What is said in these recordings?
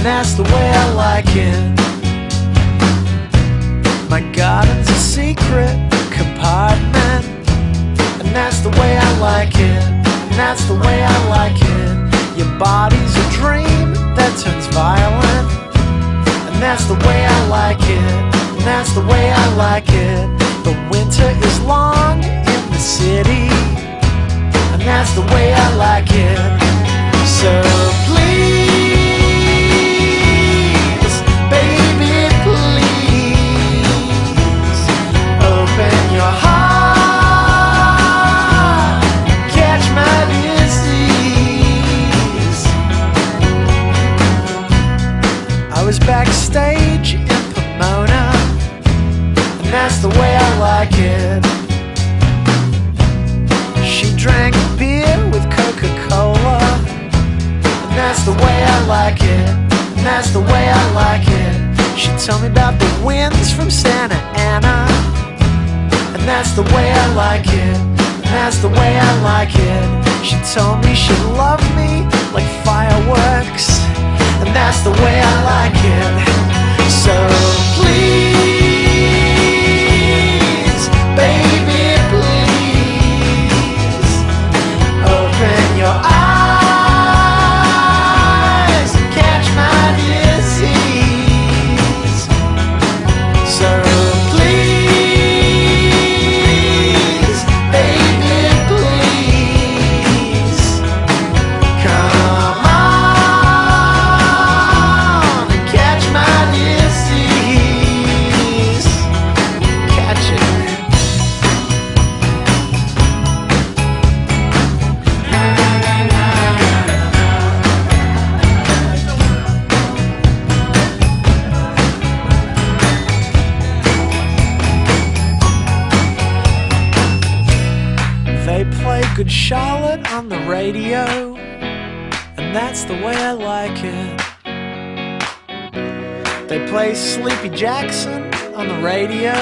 that's the way I like it. My garden's a secret compartment, and that's the way I like it, and that's the way I like it. Your body's a dream that turns violent, and that's the way I like it, and that's the way I like it. The winter is long in the city, and that's the way I like it. So please, baby, please, open your heart, catch my disease. I was backstage in Pomona, and that's the way I like it. She drank beer with Coca-Cola, and that's the way I like it, and that's the way I like it. She told me about the winds from Santa Ana, and that's the way I like it, and that's the way I like it. She told me she loved me like fireworks, and that's the way I like it. So please, baby, please, open your eyes and catch my disease. So please, baby, please, come on and catch my disease. Catch it. They play Good Charlotte on the radio, and that's the way I like it. They play Sleepy Jackson on the radio,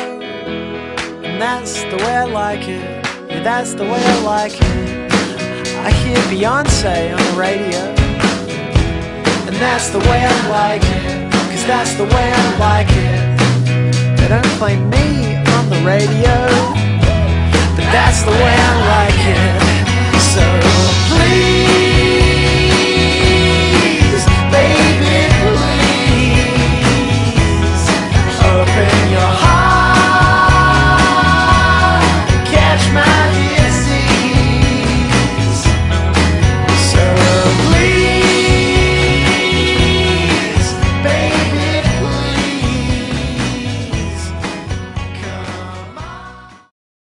and that's the way I like it. Yeah, that's the way I like it. I hear Beyonce on the radio, and that's the way I like it, 'cause that's the way I like it. They don't play me on the radio, but that's the way I like it. So